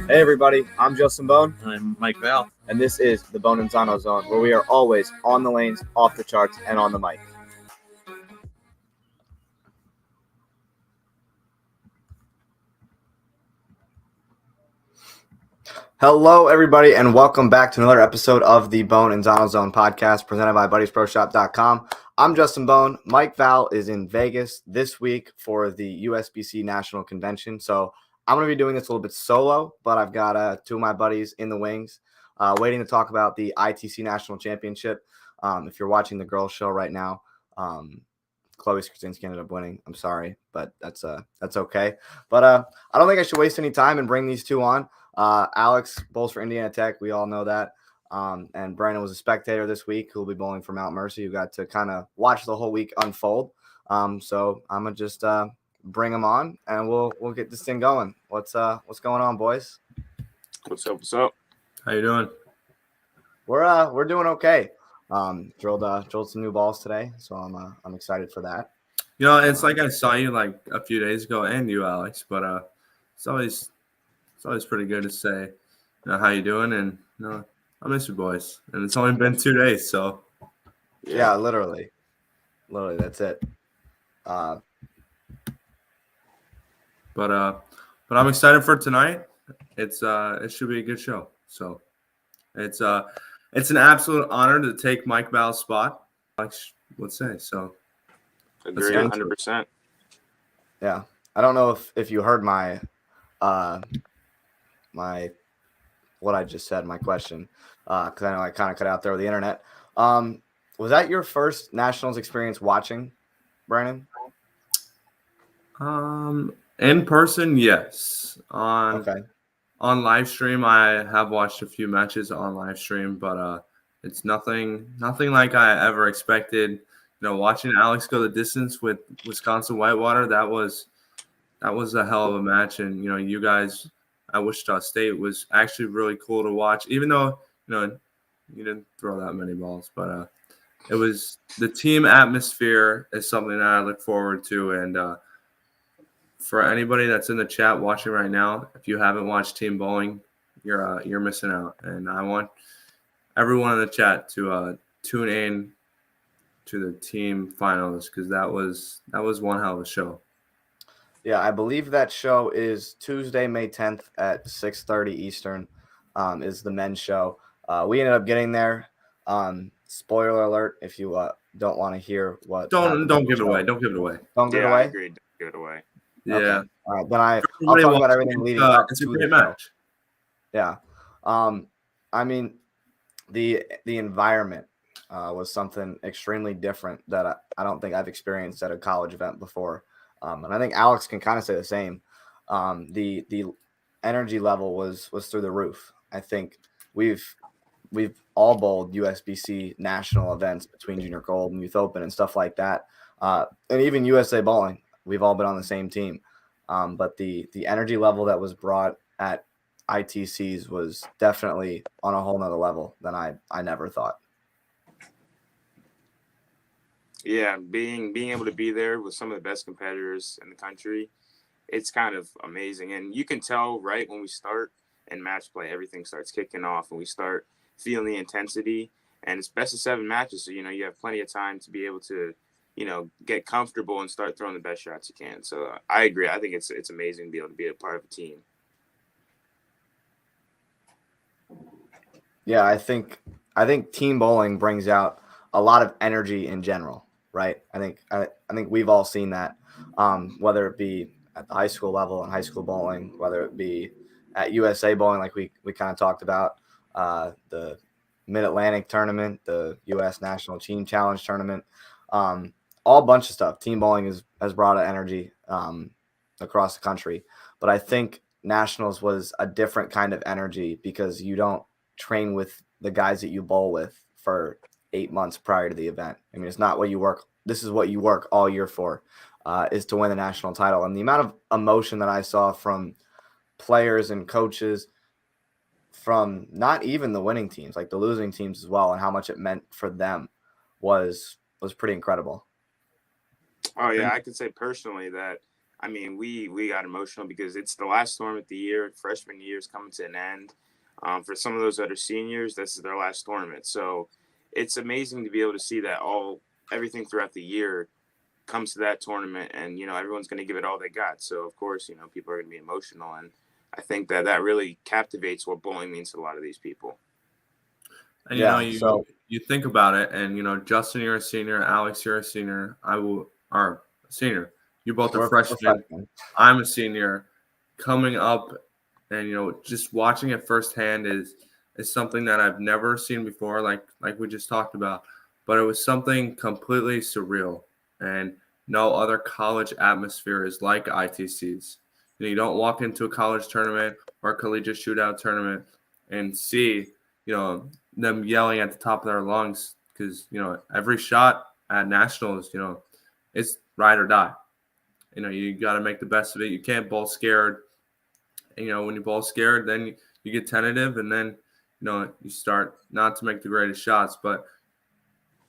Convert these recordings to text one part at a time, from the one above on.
Hey everybody, I'm Justin Bohn. And I'm Mike Val. And this is the Bohn N Zano Zone, where we are always on the lanes, off the charts, and on the mic. Hello everybody, and welcome back to another episode of the Bohn N Zano Zone podcast presented by BuddiesProShop.com. I'm Justin Bohn. Mike Val is in Vegas this week for the USBC National Convention, so I'm going to be doing this a little bit solo, but I've got two of my buddies in the wings waiting to talk about the ITC National Championship. If you're watching the girls' show right now, Chloe Skrasinski ended up winning. I'm sorry, but that's okay. But I don't think I should waste any time and bring these two on. Alex bowls for Indiana Tech. We all know that. And Brandon was a spectator this week who will be bowling for Mount Mercy, who got to kind of watch the whole week unfold. So I'm going to just bring them on, and we'll get this thing going. What's going on, boys? What's up? How you doing? We're doing okay. Drilled some new balls today, so I'm excited for that. You know, it's like I saw you like a few days ago, and you, Alex. But it's always pretty good to say, you know, how you doing, and you know, I miss you boys. And it's only been 2 days, so yeah, literally, that's it. But I'm excited for tonight. It should be a good show. So it's an absolute honor to take Mike Val's spot, I would say. So agree 100%. Yeah. I don't know if you heard my what I just said, my question, because I know I kind of cut out there with the internet. Was that your first nationals experience watching, Brandon? In person, yes. Okay. On live stream, I have watched a few matches on live stream, but it's nothing like I ever expected. You know, watching Alex go the distance with Wisconsin Whitewater, that was a hell of a match. And you know, you guys at Wichita State was actually really cool to watch, even though you know you didn't throw that many balls, but it was the team atmosphere is something that I look forward to. And for anybody that's in the chat watching right now, if you haven't watched team bowling, you're missing out. And I want everyone in the chat to tune in to the team finals, because that was one hell of a show. Yeah, I believe that show is Tuesday, May 10th at 6:30 Eastern. Is the men's show. We ended up getting there. Spoiler alert: if you don't want to hear what, don't give it away. Don't give it away. Don't give it away. I agree. Don't give it away. Yeah. Okay. All right. Then I'll talk about everything leading up it's to a great the show. match. Yeah. I mean, the environment was something extremely different that I don't think I've experienced at a college event before. And I think Alex can kind of say the same. The energy level was through the roof. I think we've all bowled USBC national events between Junior Gold and Youth Open and stuff like that. And even USA Bowling, we've all been on the same team. But the energy level that was brought at ITCs was definitely on a whole nother level than I never thought. Yeah, being able to be there with some of the best competitors in the country, it's kind of amazing. And you can tell right when we start in match play, everything starts kicking off and we start feeling the intensity. And it's best of 7 matches, so you know you have plenty of time to be able to, you know, get comfortable and start throwing the best shots you can. So I agree. I think it's amazing to be able to be a part of a team. Yeah, I think team bowling brings out a lot of energy in general, right? I think we've all seen that, whether it be at the high school level and high school bowling, whether it be at USA bowling, like we kind of talked about, the Mid Atlantic tournament, the U.S. National Team Challenge tournament, all bunch of stuff. Team bowling has brought energy across the country, but I think nationals was a different kind of energy because you don't train with the guys that you bowl with for 8 months prior to the event. I mean, it's not what you work. This is what you work all year for, is to win the national title. And the amount of emotion that I saw from players and coaches, from not even the winning teams, like the losing teams as well, and how much it meant for them was pretty incredible. Oh yeah, I could say personally that I mean we got emotional because it's the last tournament of the year. Freshman year is coming to an end. For some of those that are seniors, this is their last tournament. So it's amazing to be able to see that everything throughout the year comes to that tournament, and everyone's going to give it all they got. So of course people are going to be emotional, and I think that really captivates what bowling means to a lot of these people. And Yeah. you think about it, and Justin, you're a senior. Alex, you're a senior. Are a senior. You both are freshmen. I'm a senior. Coming up, and just watching it firsthand is something that I've never seen before. Like we just talked about, but it was something completely surreal, and no other college atmosphere is like ITC's. You don't walk into a college tournament or a collegiate shootout tournament and see them yelling at the top of their lungs because every shot at nationals it's ride or die. You got to make the best of it. You can't bowl scared. And, when you bowl scared, then you get tentative, and then you start not to make the greatest shots. But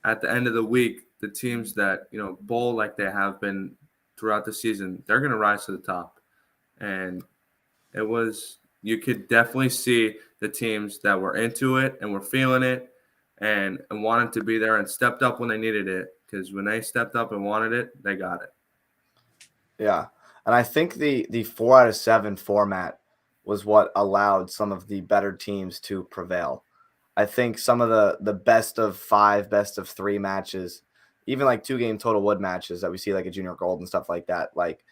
at the end of the week, the teams that bowl like they have been throughout the season, they're going to rise to the top. And you could definitely see the teams that were into it and were feeling it and wanted to be there and stepped up when they needed it, because when they stepped up and wanted it, they got it. Yeah. And I think the 4 out of 7 format was what allowed some of the better teams to prevail. I think some of the best of 5, best of 3 matches, even like 2-game total wood matches that we see like a junior gold and stuff like that, like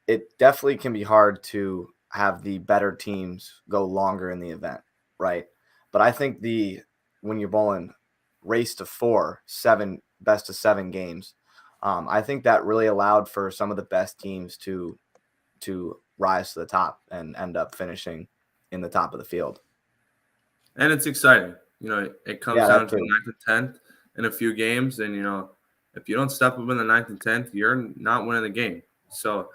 it definitely can be hard to have the better teams go longer in the event, right? But I think when you're bowling race to 4, 7, best of 7 games, I think that really allowed for some of the best teams to rise to the top and end up finishing in the top of the field. And it's exciting. It comes down to the 9th and 10th in a few games, and if you don't step up in the 9th and 10th, you're not winning the game. So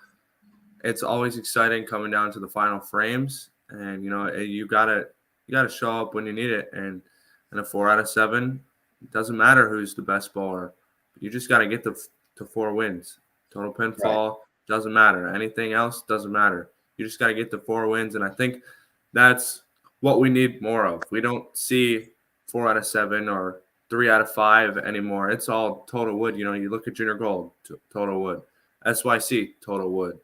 it's always exciting coming down to the final frames, and you gotta show up when you need it. And in a 4 out of 7, it doesn't matter who's the best bowler. You just got to get to 4 wins. Total pinfall doesn't matter. Anything else doesn't matter. You just got to get to 4 wins, and I think that's what we need more of. We don't see 4 out of 7 or 3 out of 5 anymore. It's all total wood. You look at junior gold, total wood. SYC, total wood.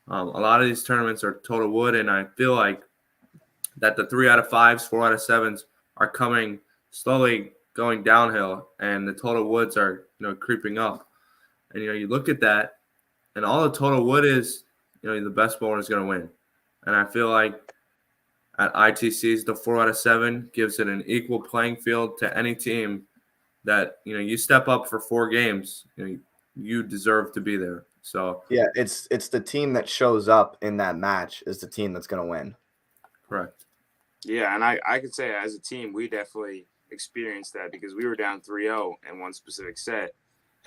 A lot of these tournaments are total wood, and I feel like that the 3 out of 5s, 4 out of 7s are coming slowly going downhill, and the total woods are creeping up. And you look at that, and all the total wood is the best bowler is going to win. And I feel like at ITCs, the 4 out of 7 gives it an equal playing field to any team that you step up for 4 games, you deserve to be there. So yeah, it's the team that shows up in that match is the team that's going to win. Correct. Yeah, and I could say as a team, we definitely experienced that because we were down 3-0 in one specific set.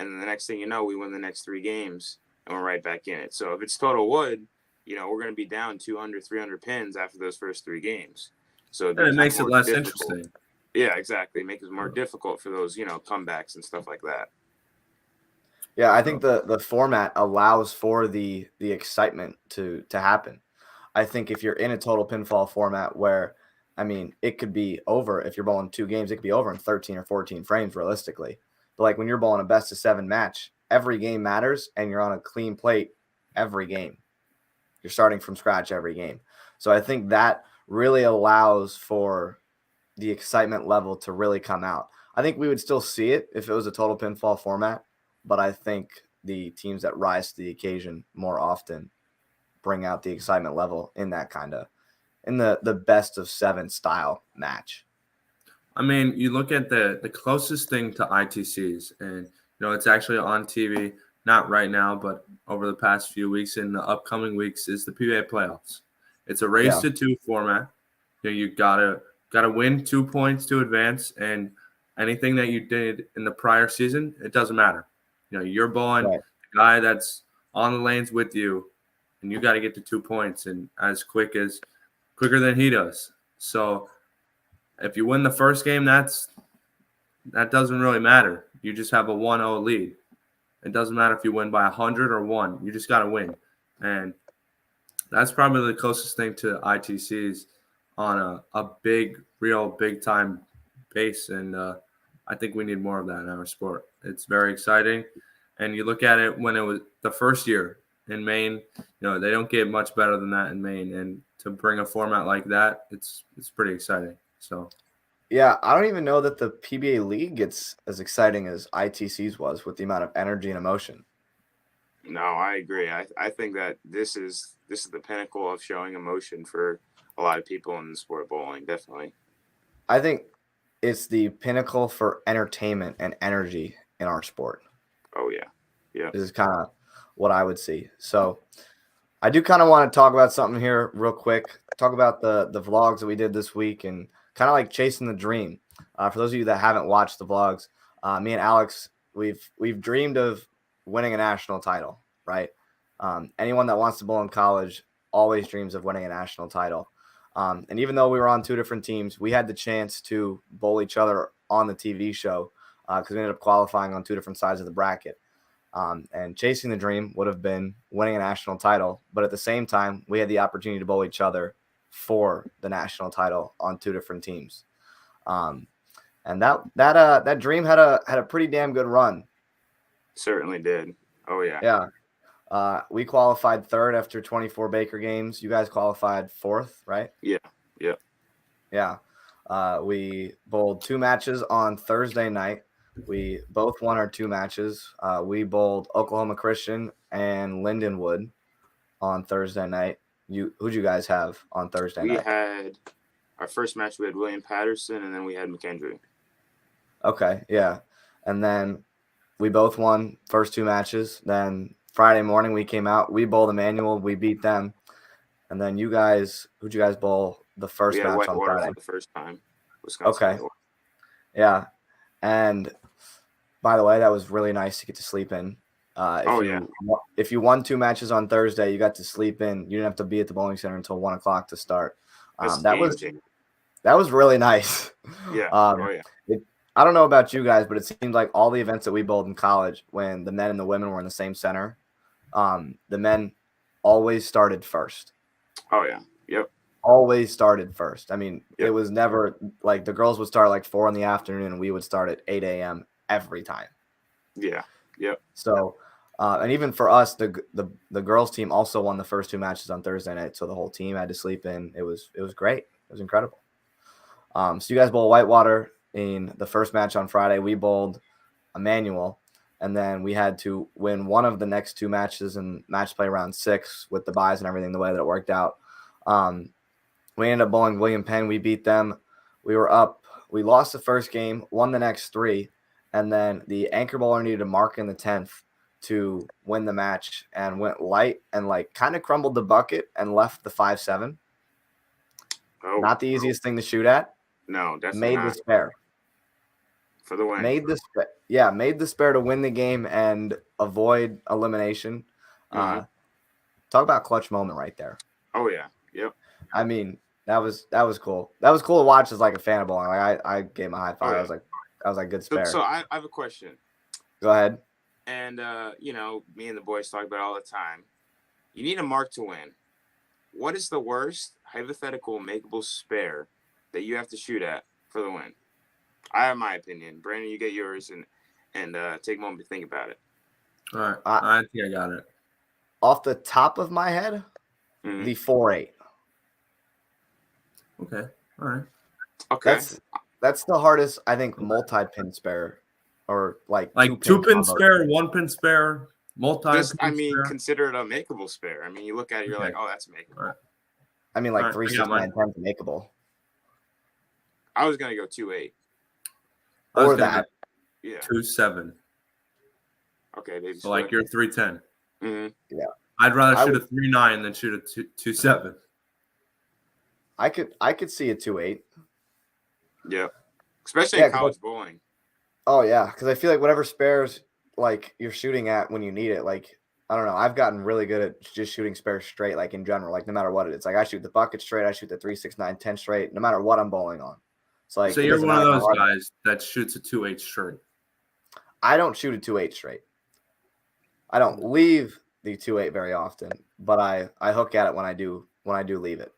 And then the next thing you know, we win the next 3 games and we're right back in it. So if it's total wood, we're going to be down 200, 300 pins after those first 3 games. So it makes it less interesting. Yeah, exactly. It makes it more difficult for those, comebacks and stuff like that. Yeah, I think the format allows for the excitement to happen. I think if you're in a total pinfall format where, I mean, it could be over if you're bowling 2 games, it could be over in 13 or 14 frames realistically. But like when you're bowling a best of 7 match, every game matters and you're on a clean plate every game. You're starting from scratch every game. So I think that really allows for the excitement level to really come out. I think we would still see it if it was a total pinfall format, but I think the teams that rise to the occasion more often bring out the excitement level in that kind of in the best of 7 style match. I mean, you look at the closest thing to ITCs, and it's actually on TV, not right now, but over the past few weeks and the upcoming weeks is the PBA playoffs. It's a race to 2 format. You gotta win 2 points to advance, and anything that you did in the prior season, it doesn't matter. You're bowling the guy that's on the lanes with you, and you got to get to 2 points and quicker than he does. So if you win the first game, that doesn't really matter. You just have a 1-0 lead. It doesn't matter if you win by 100 or 1. You just got to win. And that's probably the closest thing to ITCs on a real big-time base. And I think we need more of that in our sport. It's very exciting. And you look at it when it was the first year in Maine, they don't get much better than that in Maine. And to bring a format like that, it's pretty exciting. So, yeah, I don't even know that the PBA league gets as exciting as ITCs was with the amount of energy and emotion. No, I agree. I think that this is the pinnacle of showing emotion for a lot of people in the sport of bowling. Definitely. I think it's the pinnacle for entertainment and energy in our sport. Oh yeah, yeah. This is kind of what I would see. So I do kind of want to talk about something here real quick. Talk about the vlogs that we did this week and kind of like chasing the dream. For those of you that haven't watched the vlogs, me and Alex, we've dreamed of winning a national title, right? Anyone that wants to bowl in college always dreams of winning a national title. And even though we were on 2 different teams, we had the chance to bowl each other on the TV show because we ended up qualifying on 2 different sides of the bracket. And chasing the dream would have been winning a national title. But at the same time, we had the opportunity to bowl each other for the national title on 2 different teams. And that dream had a pretty damn good run. Certainly did. Oh yeah. Yeah. We qualified 3rd after 24 Baker games. You guys qualified 4th, right? Yeah. Yeah. Yeah. We bowled 2 matches on Thursday night. We both won our 2 matches. We bowled Oklahoma Christian and Lindenwood on Thursday night. Who'd you guys have on Thursday night? We had our first match. We had William Patterson, and then we had McKendry. Okay, yeah. And then we both won first 2 matches. Then Friday morning we came out. We bowled Emmanuel. We beat them. And then who'd you guys bowl the first match on Friday? For the first time. Wisconsin. Okay. Yeah. And by the way, that was really nice to get to sleep in. If you won 2 matches on Thursday, you got to sleep in. You didn't have to be at the bowling center until 1 o'clock to start. That was really nice. Yeah. I don't know about you guys, but it seemed like all the events that we bowled in college, when the men and the women were in the same center, the men always started first. Oh yeah. Yep. Always started first. I mean, It was never like the girls would start like 4 in the afternoon and we would start at 8 a.m. every time. Yeah. Yep. So, and even for us, the girls team also won the first 2 matches on Thursday night. So the whole team had to sleep in. It was great. It was incredible. So you guys bowled Whitewater in the first match on Friday. We bowled Emmanuel, and then we had to win one of the next 2 matches in match play round 6 with the buys and everything the way that it worked out. We ended up bowling William Penn. We beat them. We were up. We lost the first game, won the next 3, and then the anchor bowler needed a mark in the 10th to win the match and went light and like kind of crumbled the bucket and left the 5-7. Oh, not the easiest thing to shoot at. No, definitely made not. the spare For the win. Made the spare to win the game and avoid elimination. Mm-hmm. Talk about clutch moment right there. Oh yeah. Yep. I mean, that was cool. That was cool to watch as like a fan of bowling. Like I gave him a high five. Oh, yeah. I was like good spare. So I have a question. Go ahead. And me and the boys talk about it all the time. You need a mark to win. What is the worst hypothetical makeable spare that you have to shoot at for the win? I have my opinion. Brandon, you get yours and take a moment to think about it. All right. I think I got it. Off the top of my head, the 4-8. Okay. All right. Okay. That's the hardest, I think, multi-pin spare or like Like two-pin 2-pin combo. spare, 1-pin spare, Just, I multi-pin mean, spare. consider it a makeable spare. I mean, you look at it, you're Okay. like, oh, that's makeable. All right. I mean, like All right, 3, I 6, got 9, mine. 10 makeable. I was gonna go 2.8. I was Or gonna that. Yeah. go 2.7. Okay, baby. So like you're 3.10. Mm-hmm. Yeah. I'd rather I shoot would- a 3.9 than shoot a 2.7. I could see a 2.8. Yeah. Especially Yeah, in college bowling. Oh yeah, because I feel like whatever spares like you're shooting at when you need it, like I don't know, I've gotten really good at just shooting spares straight, like in general, like no matter what it is. Like I shoot the bucket straight, I shoot the 3, 6, 9, 10 straight, no matter what I'm bowling on. So like So it you're doesn't one of matter how those hard- guys that shoots a 2.8 straight. I don't shoot a 2.8 straight. I don't leave the 2.8 very often, but I hook at it when I do leave it.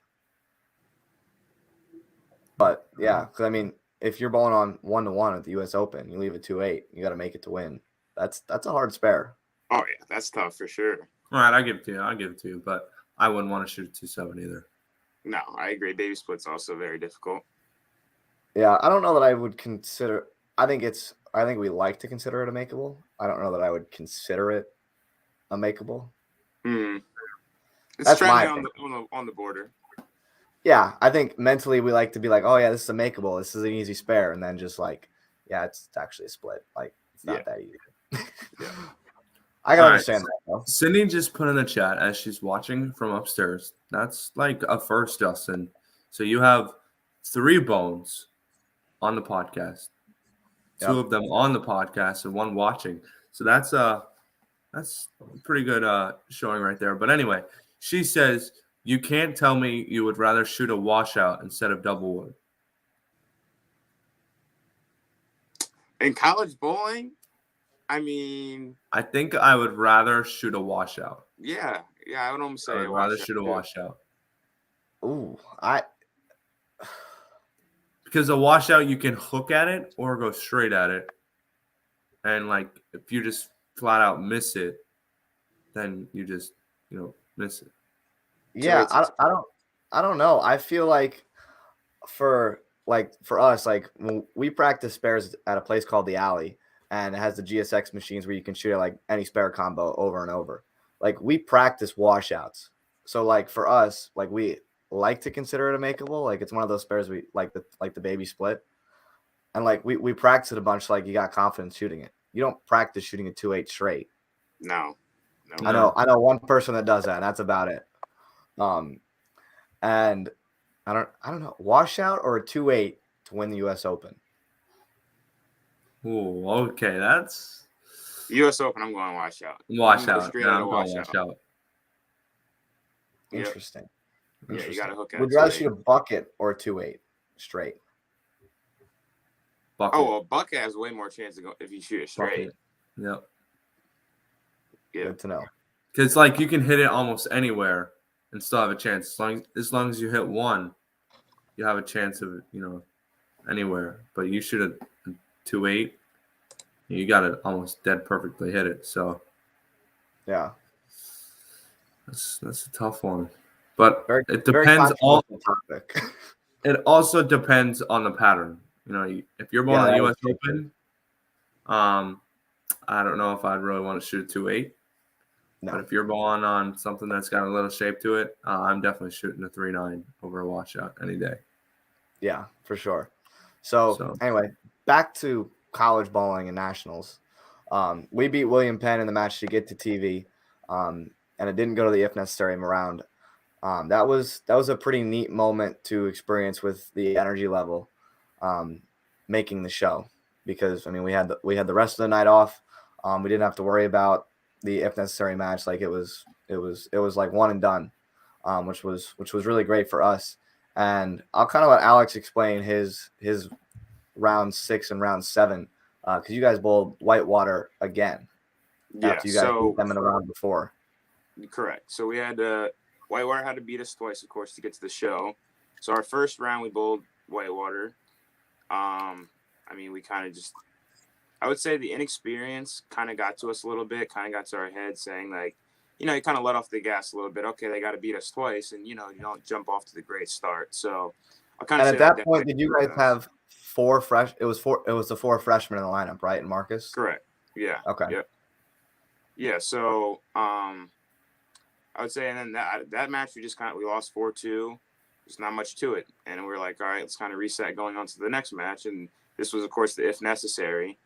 But yeah, because I mean, if you're bowling on 1-1 at the U.S. Open, you leave a 2.8, you got to make it to win. That's a hard spare. Oh yeah, that's tough for sure. All right, I'll give it to you. But I wouldn't want to shoot a 2.7 either. No, I agree. Baby split's also very difficult. Yeah, I don't know that I would consider. I think we like to consider it a makeable. I don't know that I would consider it a makeable. It's That's trending my on the border. Yeah, I think mentally we like to be like, oh yeah, this is a makeable. This is an easy spare, and then just like, yeah, it's actually a split. Like it's not that easy. I can understand that though. Sydney just put in the chat as she's watching from upstairs. That's like a first, Justin. So you have 3 bones on the podcast, 2 of them on the podcast, and 1 watching. So that's a pretty good showing right there. But anyway, she says you can't tell me you would rather shoot a washout instead of double wood. In college bowling, I mean, I think I would rather shoot a washout. Yeah, I would almost say I would rather shoot a washout. Ooh, because a washout you can hook at it or go straight at it, and like if you just flat out miss it, then you just miss it. Yeah, I don't know. I feel like for us, like when we practice spares at a place called the Alley, and it has the GSX machines where you can shoot like any spare combo over and over. Like we practice washouts. So like for us, like we like to consider it a makeable. Like it's one of those spares we like the baby split. And like we practice it a bunch, like you got confidence shooting it. You don't practice shooting a 2.8 straight. No. I know one person that does that, and that's about it. And I don't know, washout or a 2.8 to win the US Open. Oh, okay, that's US Open. I'm going washout. Washout. Yeah, I'm going washout. Interesting. Yeah, you got to hook at. Would you rather shoot a bucket or a 2.8 straight? Bucket. Oh, a bucket has way more chance to go if you shoot it straight. Bucket. Yep. Yeah. Good to know. Because like you can hit it almost anywhere and still have a chance. As long as you hit one, you have a chance of anywhere. But you shoot a 2.8, you got to almost dead perfectly hit it. So yeah, that's a tough one. But it very depends on topic. It also depends on the pattern. If you're going to the U.S. Open, I don't know if I'd really want to shoot a 2.8. No. But if you're going on something that's got a little shape to it, I'm definitely shooting a 3.9 over a washout any day. Yeah, for sure. So anyway, back to college bowling and nationals. We beat William Penn in the match to get to TV, and it didn't go to the if necessary round. That was a pretty neat moment to experience with the energy level, making the show, because I mean we had the rest of the night off. We didn't have to worry about the if necessary match. Like it was like one and done, which was really great for us. And I'll kind of let Alex explain his round 6 and round 7, because you guys bowled Whitewater again. Yeah, after you guys beat them in a round before. Correct. So we had Whitewater had to beat us twice, of course, to get to the show. So our first round we bowled Whitewater. I mean, we kind of just, I would say the inexperience kind of got to us a little bit, kind of got to our head, saying like, you kind of let off the gas a little bit. Okay, they got to beat us twice, and you don't jump off to the great start. So I kind of. And at that point, did you guys have It was the four freshmen in the lineup, right? And Marcus. Correct. Yeah. Okay. Yep. Yeah. So I would say, and then that match we lost 4-2. There's not much to it, and we were like, all right, let's kind of reset going on to the next match, and this was of course the if necessary,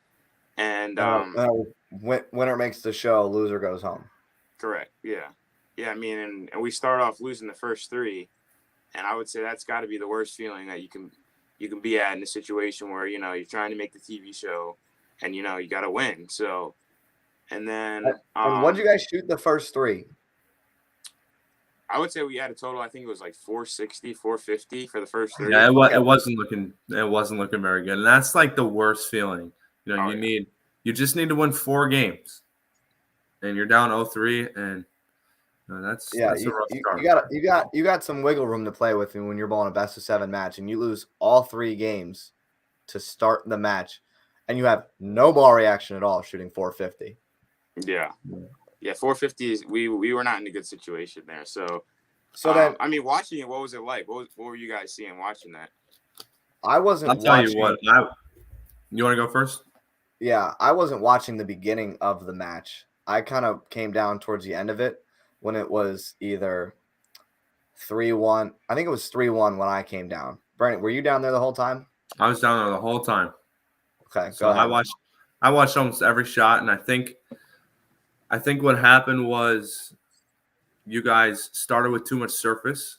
and winner makes the show, loser goes home. correct. Yeah. Yeah. I mean, and we start off losing the first three. And I would say that's got to be the worst feeling that you can be at in a situation where, you're trying to make the TV show and, you got to win. So, and then. And what did you guys shoot the first three? I would say we had a total, I think it was like 460, 450 for the first three. Yeah, it wasn't looking very good. And that's like the worst feeling. You just need to win 4 games. And you're down 0-3 and that's a rough start. You got some wiggle room to play with when you're bowling a best of 7 match and you lose all 3 games to start the match and you have no ball reaction at all shooting 450. Yeah. Yeah, 450 is we were not in a good situation there. So then I mean, watching it, what was it like? What were you guys seeing watching that? I'll tell you what. You want to go first? Yeah, I wasn't watching the beginning of the match. I kind of came down towards the end of it. When it was either 3-1, I think it was 3-1 when I came down. Brandon, were you down there the whole time? I was down there the whole time. Okay, so I watched almost every shot, and I think what happened was you guys started with too much surface,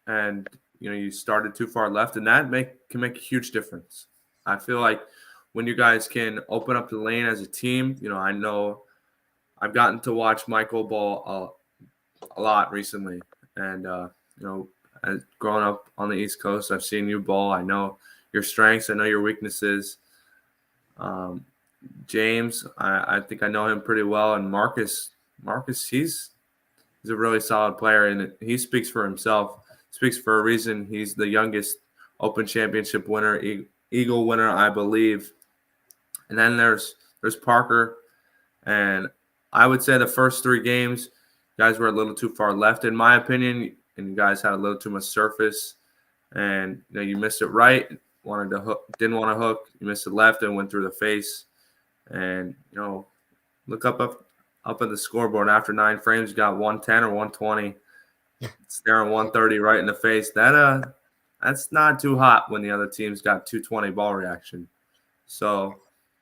and you started too far left, and that can make a huge difference. I feel like when you guys can open up the lane as a team, I know I've gotten to watch Michael ball a lot recently, and as growing up on the East Coast, I've seen you bowl. I know your strengths, I know your weaknesses. James, I think I know him pretty well, and Marcus, he's a really solid player, and he speaks for himself. Speaks for a reason. He's the youngest Open Championship winner, Eagle winner, I believe. And then there's Parker, and I would say the first 3 games, guys were a little too far left, in my opinion, and you guys had a little too much surface, and you missed it right. Wanted to hook, didn't want to hook. You missed it left and went through the face, and look up at the scoreboard after 9 frames. You got 110 or 120, staring 130 right in the face. That's not too hot when the other team's got 220 ball reaction. So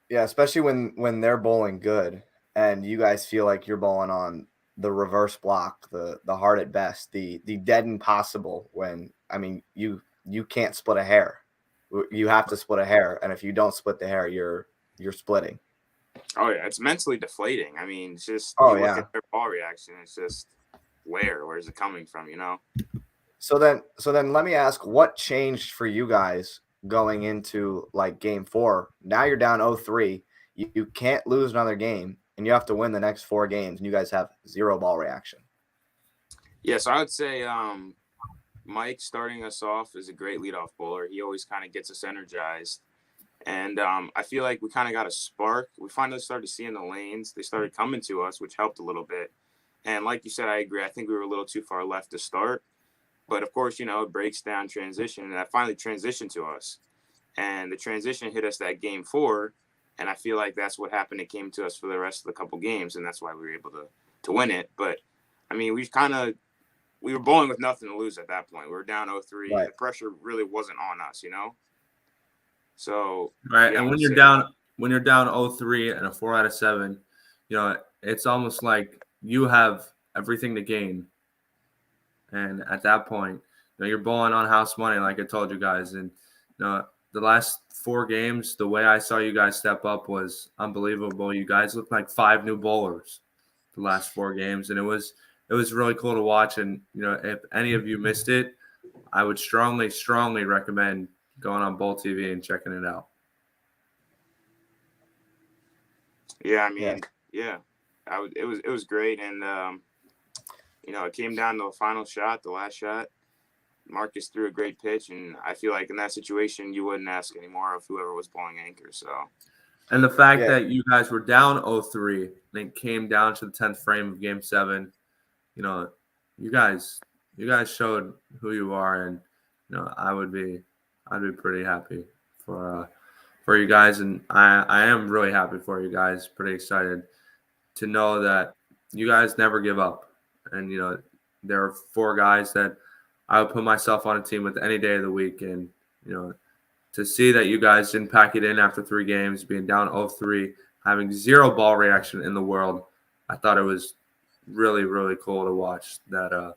yeah, especially when they're bowling good and you guys feel like you're bowling on the reverse block, the hard at best, the dead impossible, when you can't split a hair. You have to split a hair, and if you don't split the hair, you're splitting. Oh yeah, it's mentally deflating. I mean, it's just look at their ball reaction. It's just where's it coming from? So then let me ask, what changed for you guys going into like game 4? Now you're down 0-3. You can't lose another game, and you have to win the next 4 games, and you guys have 0 ball reaction. Yeah, so I would say Mike starting us off is a great leadoff bowler. He always kind of gets us energized. And I feel like we kind of got a spark. We finally started seeing the lanes. They started coming to us, which helped a little bit. And like you said, I agree. I think we were a little too far left to start. But, of course, it breaks down transition. And that finally transitioned to us. And the transition hit us that game 4. And I feel like that's what happened. It came to us for the rest of the couple games. And that's why we were able to win it. But, I mean, we were bowling with nothing to lose at that point. We were down 0-3. Right. The pressure really wasn't on us, So right, yeah, and when you're down 0-3 and a 4 out of 7, it's almost like you have everything to gain. And at that point, you're bowling on house money, like I told you guys. And the last 4 games, the way I saw you guys step up was unbelievable. You guys looked like 5 new bowlers the last 4 games, and it was really cool to watch. And if any of you missed it, I would strongly recommend going on Bowl TV and checking it out. Yeah, I mean, yeah. It was great, and it came down to the final shot, the last shot. Marcus threw a great pitch, and I feel like in that situation, you wouldn't ask any more of whoever was bowling anchor. So, and the fact that you guys were down 0-3 and it came down to the 10th frame of Game 7, you guys showed who you are, and I'd be pretty happy for you guys, and I am really happy for you guys. Pretty excited to know that you guys never give up, and there are 4 guys that I would put myself on a team with any day of the week, and to see that you guys didn't pack it in after 3 games, being down 0-3, having 0 ball reaction in the world, I thought it was really, really cool to watch that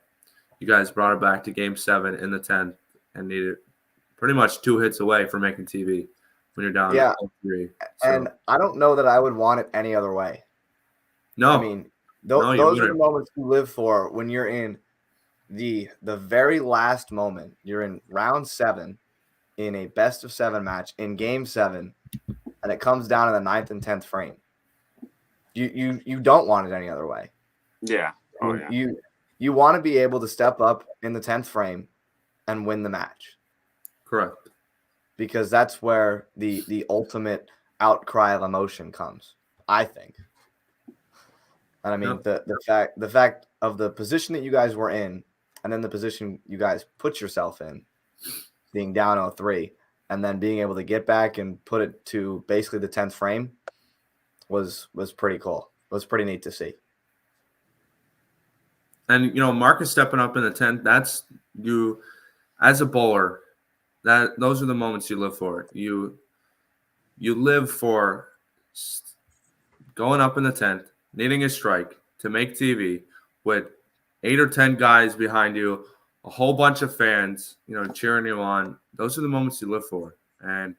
you guys brought it back to Game 7 in the 10th and needed pretty much 2 hits away from making TV when you're down 0-3. So, and I don't know that I would want it any other way. no, I mean, No, you those are the wouldn't. moments you live for when you're in the very last moment. You're in round 7 in a best of 7 match in Game 7, and it comes down to the 9th and 10th frame. You don't want it any other way. Yeah. Oh, yeah. You want to be able to step up in the 10th frame and win the match, Correct. because that's where the ultimate outcry of emotion comes, I think. And I mean, Yep. the fact of the position that you guys were in, and then the position you guys put yourself in, being down 0-3, and then being able to get back and put it to basically the 10th frame was pretty cool. It was pretty neat to see. And Marcus stepping up in the 10th, that's you as a bowler. Those are the moments you live for. You live for going up in the 10th, needing a strike to make TV with 8 or 10 guys behind you, a whole bunch of fans, cheering you on. Those are the moments you live for. And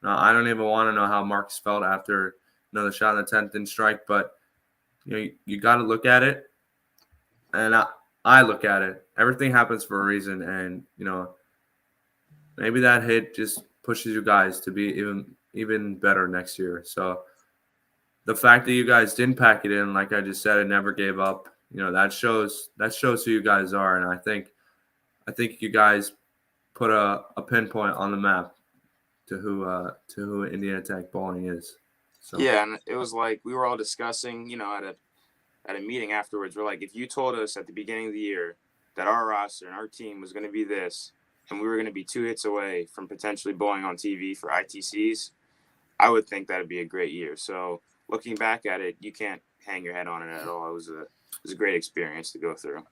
I don't even want to know how Marcus felt after another shot in the 10th didn't strike, but you got to look at it. And I look at it. Everything happens for a reason, and maybe that hit just pushes you guys to be even better next year. So the fact that you guys didn't pack it in, like I just said, and never gave up, that shows who you guys are. And I think you guys put a pinpoint on the map to who Indiana Tech bowling is. So Yeah, and it was like we were all discussing, at a meeting afterwards. We're like, if you told us at the beginning of the year that our roster and our team was going to be this, and we were going to be 2 hits away from potentially bowling on TV for ITCs, I would think that'd be a great year. So looking back at it, you can't hang your head on it at all. It was a great experience to go through.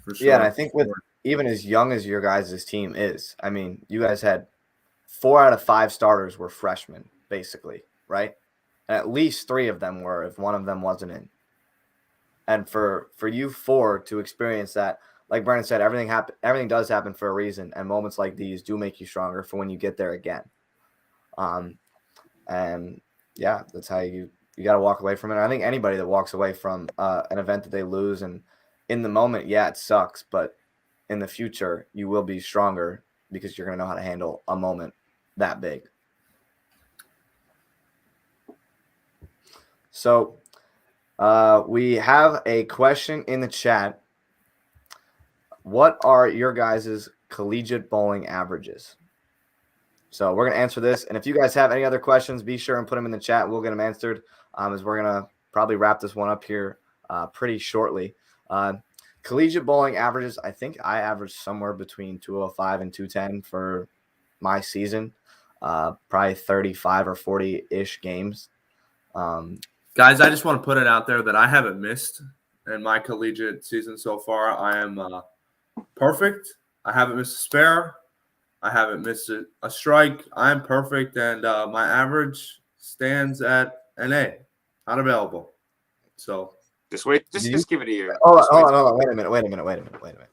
for sure. Yeah, and I think with even as young as your guys' team is, I mean, you guys had 4 out of 5 starters were freshmen, basically, right? And at least 3 of them were, if one of them wasn't in. And for you 4 to experience that, like Brandon said, everything does happen for a reason, and moments like these do make you stronger for when you get there again. And yeah, that's how you got to walk away from it. And I think anybody that walks away from an event that they lose, and in the moment, yeah, it sucks, but in the future, you will be stronger because you're going to know how to handle a moment that big. So we have a question in the chat. What are your guys' collegiate bowling averages? So we're going to answer this. And if you guys have any other questions, be sure and put them in the chat. We'll get them answered as we're going to probably wrap this one up here pretty shortly. Collegiate bowling averages, I think I averaged somewhere between 205 and 210 for my season, probably 35 or 40-ish games. Guys, I just want to put it out there that I haven't missed in my collegiate season so far. I am perfect. I haven't missed a spare. I haven't missed a strike. I'm perfect, and my average stands at an A, not available. So Just wait. Just give it a year. Hold on. Wait a minute.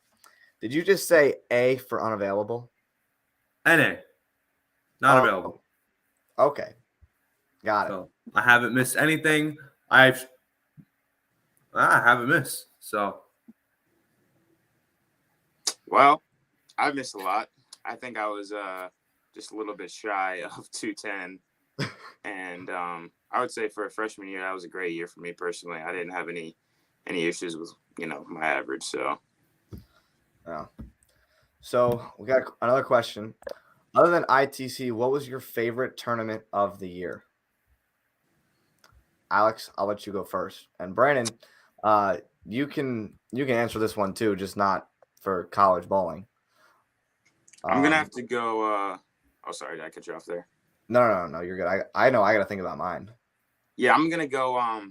Did you just say A for unavailable? NA, not available. Okay. Got it. So I haven't missed anything. I haven't missed. So Well, I've missed a lot. I think I was just a little bit shy of 210. And I would say for a freshman year, that was a great year for me personally. I didn't have any issues with, my average. So. Oh. So we got another question. Other than ITC, what was your favorite tournament of the year? Alex, I'll let you go first. And Brandon, you can answer this one too, just not for college bowling. I'm gonna have to go. Oh, sorry, did I cut you off there? No. You're good. I know. I got to think about mine. Yeah, I'm gonna go. I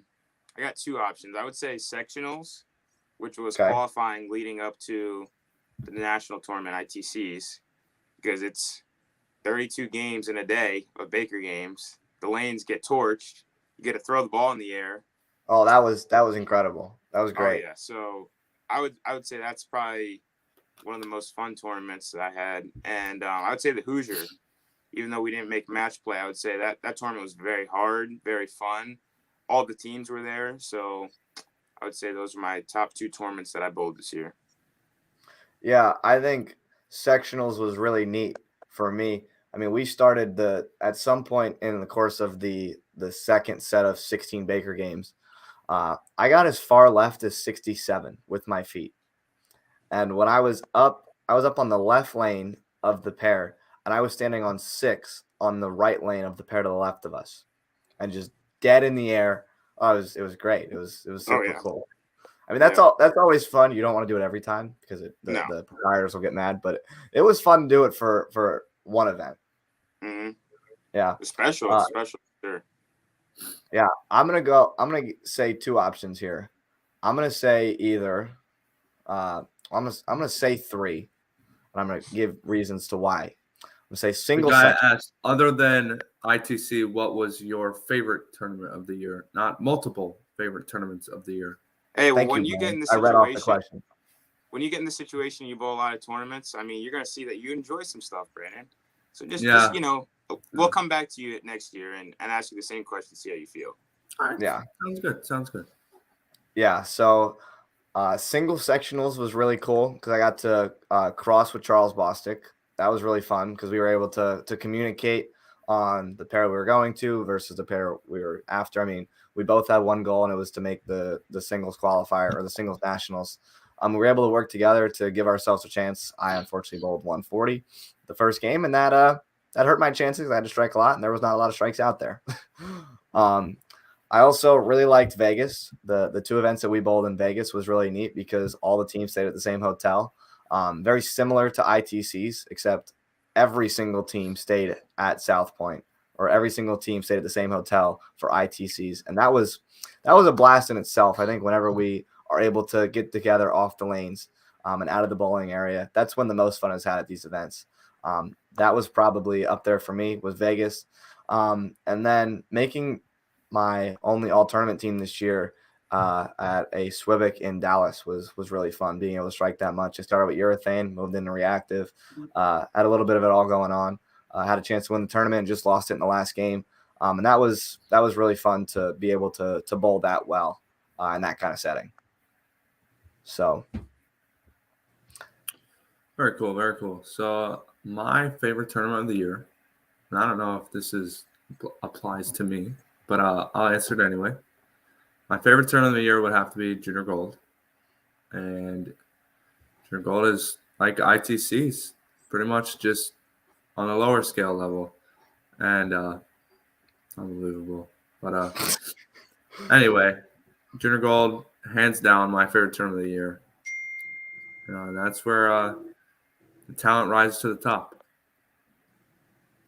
got two options. I would say sectionals, which was Okay. qualifying leading up to the national tournament ITCs, because it's 32 games in a day of Baker games. The lanes get torched. You get to throw the ball in the air. Oh, that was incredible. That was Oh great. yeah. So I would say that's probably one of the most fun tournaments that I had, and I would say the Hoosier. Even though we didn't make match play, I would say that tournament was very hard, very fun. All the teams were there, so I would say those are my top two tournaments that I bowled this year. Yeah, I think sectionals was really neat for me. I mean, we started at some point in the course of the second set of 16 Baker games. I got as far left as 67 with my feet. And when I was up on the left lane of the pair, and I was standing on 6 on the right lane of the pair to the left of us, and just dead in the air. Oh, it was great. It was Oh super yeah, cool. I mean, yeah. that's always fun. You don't want to do it every time because No. the proprietors will get mad, but it was fun to do it for one event. Mm-hmm. Yeah. It's special. It's special. Sure. Yeah. I'm gonna say two options here. I'm gonna say either. I'm gonna say three, and I'm gonna give reasons to why. I'm gonna say The single guy section. asked, other than ITC, what was your favorite tournament of the year? Not multiple favorite tournaments of the year. Hey, well, Thank you, when you get man. in the I read off the situation, question. when you get in the situation, you bowl a lot of tournaments. I mean, you're gonna see that you enjoy some stuff, Brandon. So just we'll come back to you next year and ask you the same question, see how you feel. All right. Yeah. Sounds good. Yeah. So single sectionals was really cool because I got to cross with Charles Bostic. That was really fun because we were able to communicate on the pair we were going to versus the pair we were after. I mean, we both had one goal, and it was to make the singles qualifier or the singles nationals. We were able to work together to give ourselves a chance. I unfortunately bowled 140 the first game, and that hurt my chances. I had to strike a lot, and there was not a lot of strikes out there. I also really liked Vegas. The two events that we bowled in Vegas was really neat because all the teams stayed at the same hotel. Very similar to ITCs, except every single team stayed at South Point, or every single team stayed at the same hotel for ITCs, and that was a blast in itself. I think whenever we are able to get together off the lanes and out of the bowling area, that's when the most fun is had at these events. That was probably up there for me, was Vegas, and then making my only all tournament team this year at a Swibic in Dallas was really fun. Being able to strike that much. I started with Urethane, moved into reactive, had a little bit of it all going on. Had a chance to win the tournament and just lost it in the last game. And that was really fun to be able to bowl that well in that kind of setting. So Very cool, very cool. So my favorite tournament of the year, and I don't know if this applies to me, but I'll answer it anyway. My favorite tournament of the year would have to be Junior Gold, and Junior Gold is like ITCs, pretty much just on a lower scale level, and unbelievable. But anyway, Junior Gold, hands down, my favorite tournament of the year. That's where the talent rises to the top.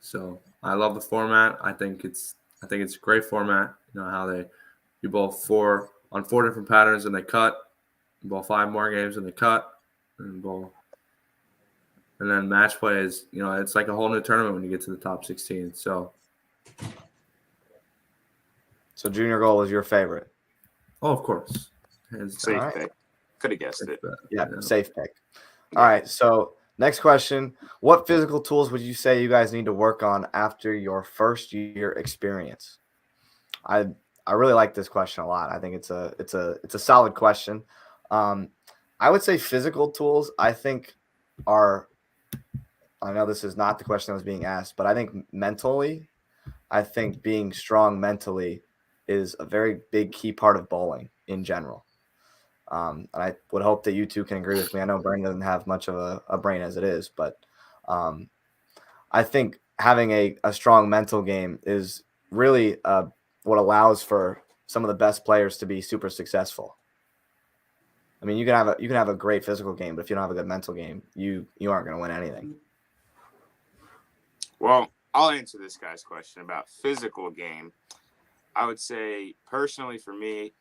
So I love the format. I think it's a great format. You know how you bowl four different patterns and they cut. You bowl 5 more games and they cut, and then match play is it's like a whole new tournament when you get to the top 16. So Junior Gold was your favorite. Oh, of course. Safe pick. Could have guessed it. Yeah, safe pick. All right, so next question. What physical tools would you say you guys need to work on after your first year experience? I really like this question a lot. I think it's a solid question. I would say physical tools, I think, I know this is not the question that was being asked, but I think mentally, I think being strong mentally is a very big key part of bowling in general. And I would hope that you two can agree with me. I know Brian doesn't have much of a brain as it is, but I think having a strong mental game is really what allows for some of the best players to be super successful. I mean, you can have a great physical game, but if you don't have a good mental game, you aren't going to win anything. Well, I'll answer this guy's question about physical game. I would say personally for me,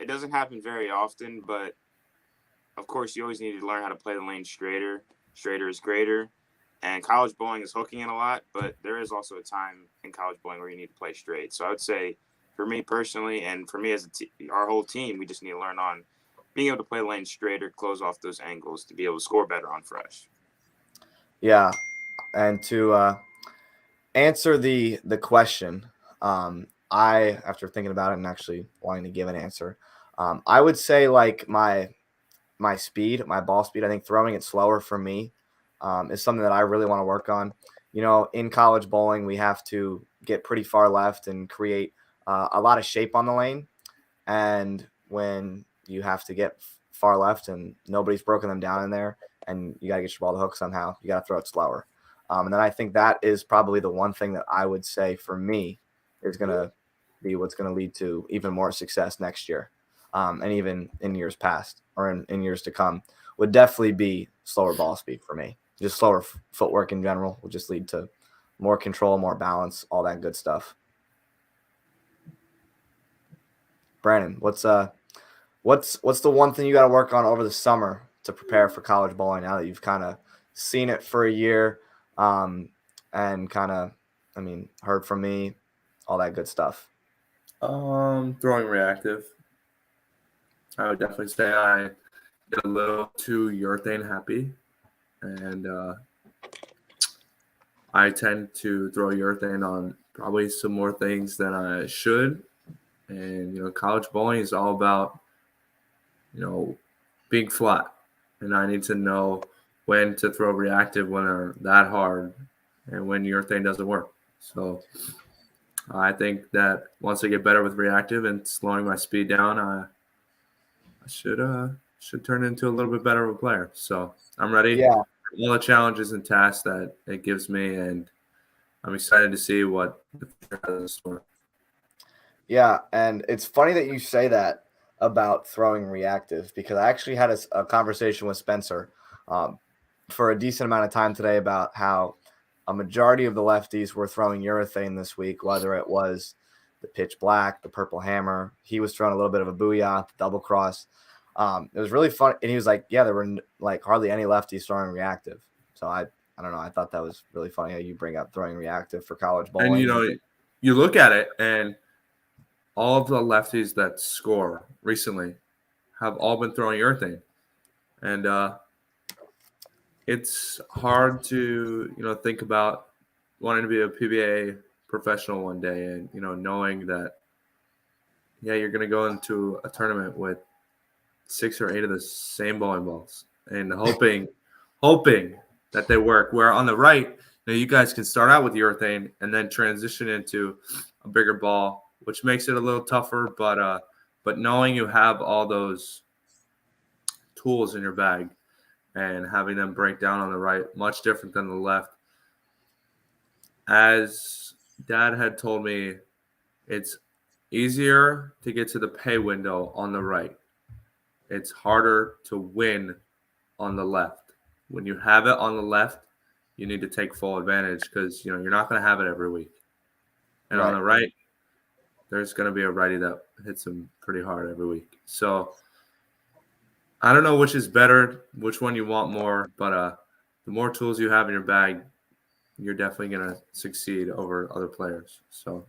it doesn't happen very often, but of course you always need to learn how to play the lane straighter. Straighter is greater. And college bowling is hooking in a lot, but there is also a time in college bowling where you need to play straight. So I would say for me personally, and for me as our whole team, we just need to learn on being able to play the lane straighter, close off those angles to be able to score better on fresh. Yeah, and to answer the question, I, after thinking about it and actually wanting to give an answer, I would say like my speed, my ball speed. I think throwing it slower for me is something that I really want to work on. You know, in college bowling, we have to get pretty far left and create a lot of shape on the lane. And when you have to get far left and nobody's broken them down in there, and you got to get your ball to hook somehow, you got to throw it slower. And then I think that is probably the one thing that I would say for me is going to be what's going to lead to even more success next year, and even in years past or in years to come, would definitely be slower ball speed for me. Just slower footwork in general will just lead to more control, more balance, all that good stuff. Brandon, what's the one thing you got to work on over the summer to prepare for college bowling now that you've kind of seen it for a year, and kind of, I mean, heard from me, all that good stuff? Throwing reactive. I would definitely say I get a little too urethane happy, and I tend to throw urethane on probably some more things than I should. And college bowling is all about being flat, and I need to know when to throw reactive when they're that hard, and when urethane doesn't work. So I think that once I get better with reactive and slowing my speed down, I should turn into a little bit better of a player. So I'm ready. Yeah. All the challenges and tasks that it gives me, and I'm excited to see what the future has in store. Yeah, and it's funny that you say that about throwing reactive, because I actually had a conversation with Spencer for a decent amount of time today about how a majority of the lefties were throwing urethane this week, whether it was the pitch black, the purple hammer. He was throwing a little bit of a booyah, double cross. It was really fun, and he was like, "Yeah, there were like hardly any lefties throwing reactive." So I don't know. I thought that was really funny how you bring up throwing reactive for college bowling. And you look at it, and all of the lefties that score recently have all been throwing urethane, and it's hard to think about wanting to be a PBA professional one day, and knowing that you're going to go into a tournament with 6 or 8 of the same bowling balls and hoping that they work. Where on the right, you guys can start out with urethane and then transition into a bigger ball, which makes it a little tougher. But knowing you have all those tools in your bag and having them break down on the right, much different than the left. As Dad had told me, it's easier to get to the pay window on the right. It's harder to win on the left. When you have it on the left, you need to take full advantage, because you're not going to have it every week. And Right. on the right, there's going to be a righty that hits them pretty hard every week. So I don't know which is better, which one you want more, but the more tools you have in your bag, you're definitely going to succeed over other players. So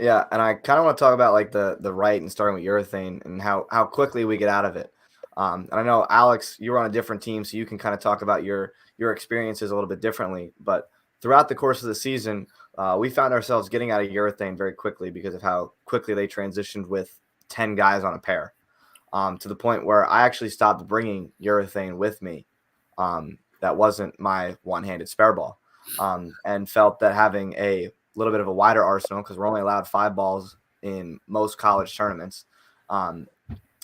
yeah, and I kind of want to talk about like the right and starting with urethane and how quickly we get out of it. And I know, Alex, you were on a different team, so you can kind of talk about your experiences a little bit differently. But throughout the course of the season, we found ourselves getting out of urethane very quickly because of how quickly they transitioned with 10 guys on a pair, to the point where I actually stopped bringing urethane with me. That wasn't my one-handed spare ball, and felt that having a little bit of a wider arsenal, because we're only allowed 5 balls in most college tournaments.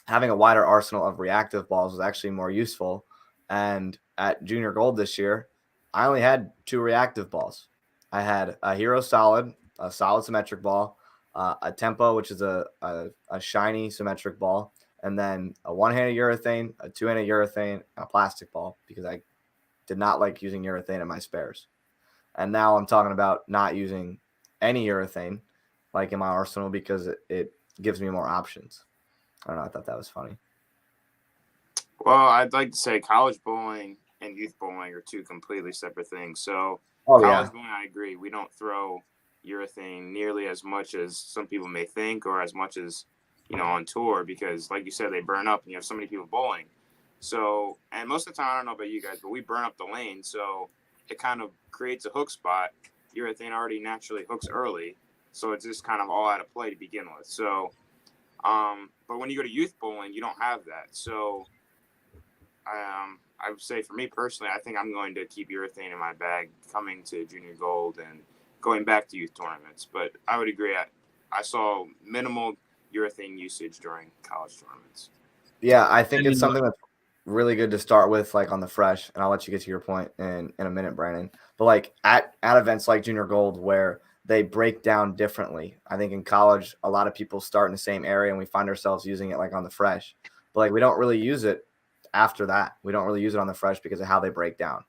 Having a wider arsenal of reactive balls was actually more useful. And at Junior Gold this year, I only had 2 reactive balls. I had a Hero Solid, a solid symmetric ball, a Tempo, which is a shiny symmetric ball, and then a one-handed urethane, a 2-handed urethane, and a plastic ball, because I did not like using urethane in my spares. And now I'm talking about not using any urethane like in my arsenal because it gives me more options. I don't know. I thought that was funny. Well, I'd like to say college bowling and youth bowling are two completely separate things. So, college bowling, I agree. We don't throw urethane nearly as much as some people may think, or as much as on tour, because, like you said, they burn up, and you have so many people bowling. So, and most of the time, I don't know about you guys, but we burn up the lane, so it kind of creates a hook spot. Urethane already naturally hooks early, so it's just kind of all out of play to begin with. So, but when you go to youth bowling, you don't have that. So, I would say for me personally, I think I'm going to keep urethane in my bag coming to junior gold and going back to youth tournaments. But I would agree. I saw minimal urethane usage during college tournaments. Yeah, I think it's something that's really good to start with, like on the fresh, and I'll let you get to your point in a minute, Brandon. But like at events like junior gold where they break down differently. I think in college, a lot of people start in the same area and we find ourselves using it like on the fresh. But like we don't really use it after that. We don't really use it on the fresh because of how they break down.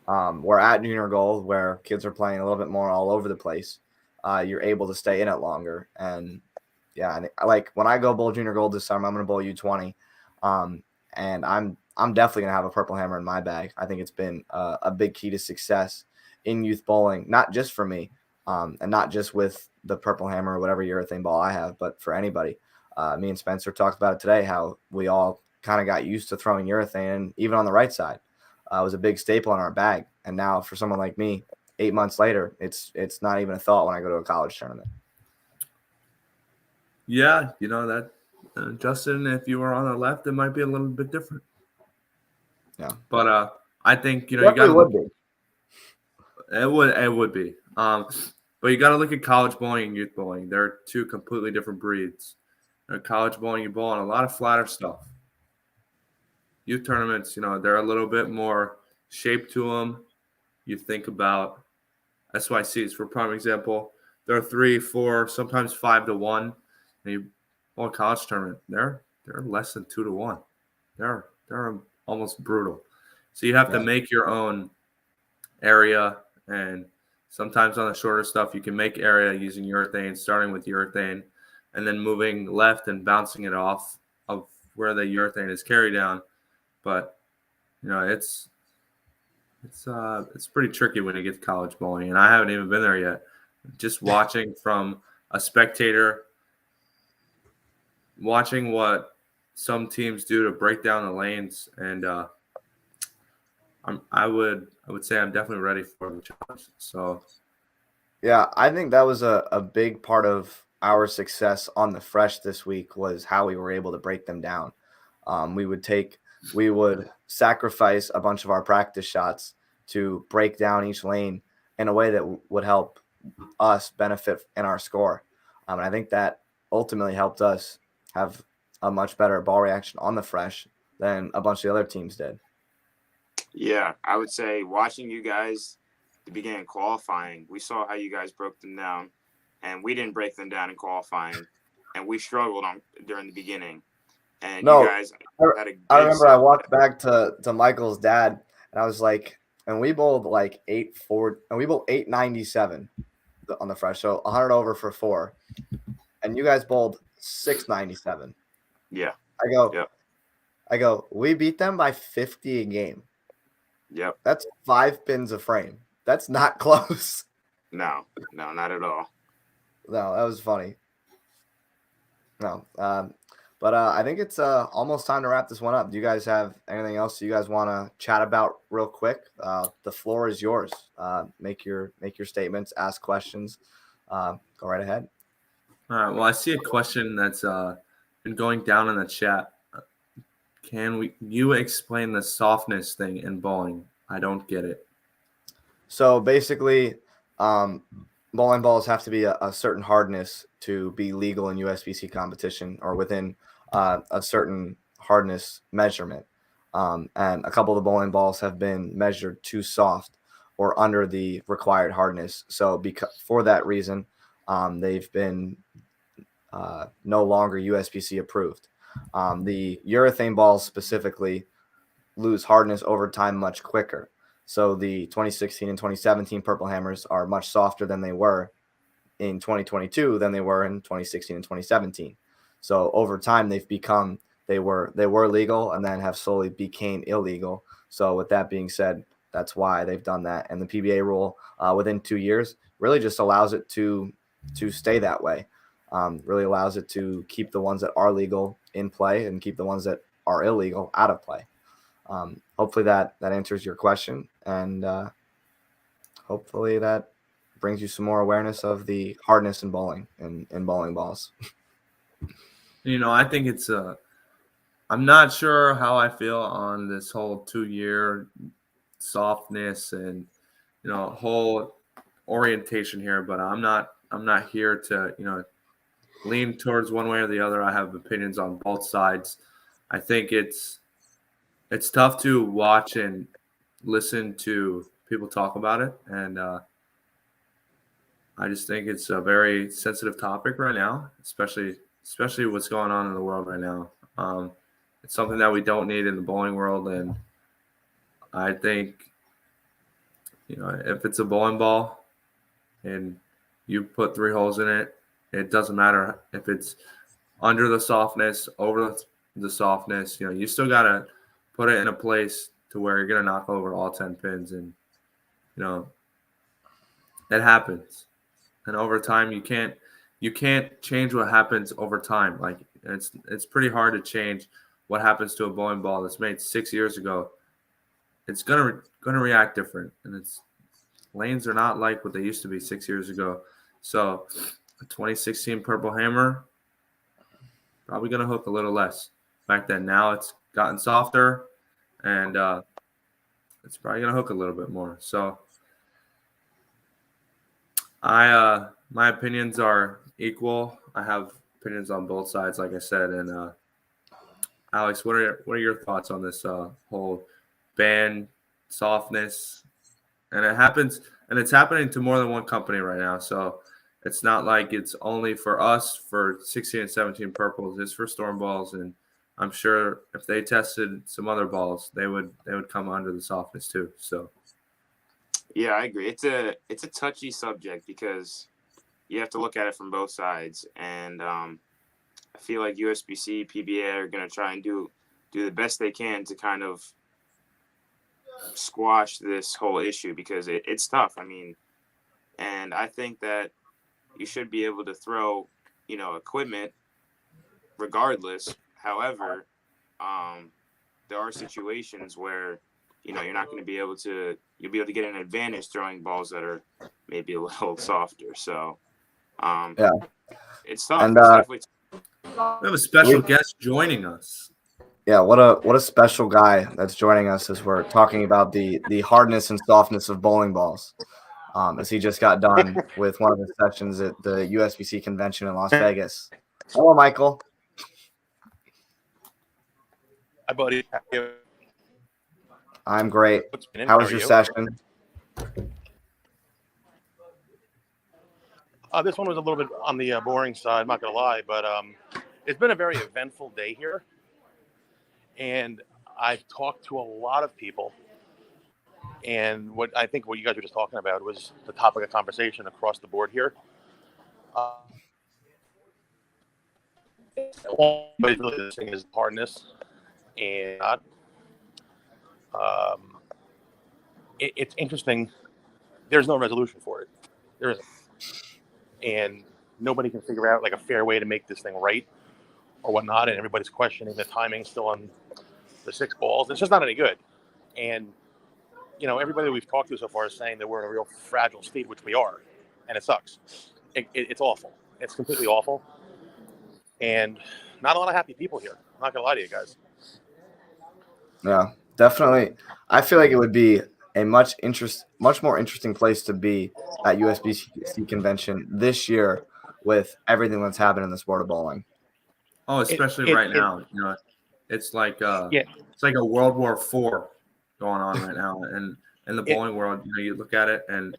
We're at junior gold where kids are playing a little bit more all over the place. You're able to stay in it longer. And yeah, and like when I go bowl junior gold this summer, I'm going to bowl U20. And I'm definitely going to have a purple hammer in my bag. I think it's been a big key to success in youth bowling, not just for me, and not just with the purple hammer or whatever urethane ball I have, but for anybody. Me and Spencer talked about it today, how we all kind of got used to throwing urethane, and even on the right side. It was a big staple in our bag. And now for someone like me, 8 months later, it's not even a thought when I go to a college tournament. Yeah, that Justin, if you were on the left, it might be a little bit different. Yeah. But I think you got to look. It would be. But you got to look at college bowling and youth bowling. They're two completely different breeds. College bowling, you bowl on a lot of flatter stuff. Youth tournaments, they're a little bit more shape to them. You think about SYCs, for prime example. They're 3, 4, sometimes 5 to 1. And you bowl a college tournament, they're less than 2 to 1. They're almost brutal. So you have to make your own area, and sometimes on the shorter stuff you can make area using urethane, starting with urethane and then moving left and bouncing it off of where the urethane is carried down. But it's pretty tricky when you get to college bowling, and I haven't even been there yet. Just watching from a spectator, watching what some teams do to break down the lanes, and I would say I'm definitely ready for the challenge. So, yeah, I think that was a big part of our success on the fresh this week was how we were able to break them down. We would sacrifice a bunch of our practice shots to break down each lane in a way that would help us benefit in our score. And I think that ultimately helped us have a much better ball reaction on the fresh than a bunch of the other teams did. Yeah, I would say watching you guys to begin qualifying, we saw how you guys broke them down, and we didn't break them down in qualifying, and we struggled during the beginning. And you guys had a good I remember I walked back to Michael's dad, and I was like, and we bowled like 8-4, and we bowled 897 on the fresh, so 100 over for 4, and you guys bowled 697. Yeah. I go, we beat them by 50 a game. Yep. That's 5 pins a frame. That's not close. No, not at all. No, that was funny. No, but I think it's almost time to wrap this one up. Do you guys have anything else you guys want to chat about real quick? The floor is yours. Make your statements, ask questions. Go right ahead. All right. Well, I see a question that's been going down in the chat. Can you explain the softness thing in bowling? I don't get it. So basically, bowling balls have to be a certain hardness to be legal in USBC competition or within a certain hardness measurement. And a couple of the bowling balls have been measured too soft or under the required hardness. So for that reason, they've been no longer USBC approved. The urethane balls specifically lose hardness over time much quicker. So the 2016 and 2017 Purple Hammers are much softer than they were in 2022 than they were in 2016 and 2017. So over time, they were legal and then have slowly became illegal. So with that being said, that's why they've done that. And the PBA rule within 2 years really just allows it to stay that way. Really allows it to keep the ones that are legal in play and keep the ones that are illegal out of play. Hopefully that answers your question, and hopefully that brings you some more awareness of the hardness in bowling and in bowling balls. I think it's I'm not sure how I feel on this whole 2-year softness and whole orientation here, but I'm not here to lean towards one way or the other. I have opinions on both sides. I think it's tough to watch and listen to people talk about it, and I just think it's a very sensitive topic right now, especially what's going on in the world right now. It's something that we don't need in the bowling world, and I think if it's a bowling ball and you put 3 holes in it, it doesn't matter if it's under the softness, over the softness. You still gotta put it in a place to where you're gonna knock over all 10 pins, and it happens. And over time, you can't change what happens over time. Like it's pretty hard to change what happens to a bowling ball that's made 6 years ago. It's gonna react different, and its lanes are not like what they used to be 6 years ago. So, a 2016 Purple Hammer probably gonna hook a little less back then. Now it's gotten softer, and it's probably gonna hook a little bit more. So, my opinions are equal. I have opinions on both sides, like I said. And Alex, what are your thoughts on this whole ban softness? And it's happening to more than one company right now. So it's not like it's only for us for 16 and 17 purples. It's for storm balls, and I'm sure if they tested some other balls, they would come under the softness too. So. Yeah, I agree. It's a touchy subject because you have to look at it from both sides, and I feel like USBC, PBA are going to try and do the best they can to kind of squash this whole issue because it's tough. I mean, and I think that you should be able to throw, equipment regardless. However, there are situations where you're not going to be able to. You'll be able to get an advantage throwing balls that are maybe a little softer. So, Yeah, it's tough. and It's definitely tough. We have a special guest joining us. Yeah, what a special guy that's joining us as we're talking about the hardness and softness of bowling balls. As he just got done with one of the sessions at the USBC convention in Las Vegas. Hello, Michael. Hi, buddy. I'm great. How was your session? This one was a little bit on the boring side, I'm not going to lie, but it's been a very eventful day here. And I've talked to a lot of people. And what you guys were just talking about was the topic of conversation across the board here. But really the thing is hardness. And it's interesting. There's no resolution for it. There isn't. And nobody can figure out like a fair way to make this thing right or whatnot. And everybody's questioning the timing still on the 6 balls. It's just not any good. And, everybody that we've talked to so far is saying that we're in a real fragile state, which we are. And it sucks. It's awful. It's completely awful. And not a lot of happy people here. I'm not going to lie to you guys. Yeah, definitely. I feel like it would be a much more interesting place to be at USBC convention this year with everything that's happened in the sport of bowling. Oh, especially right now. It's like it's like a World War IV going on right now, and in the bowling world, you look at it, and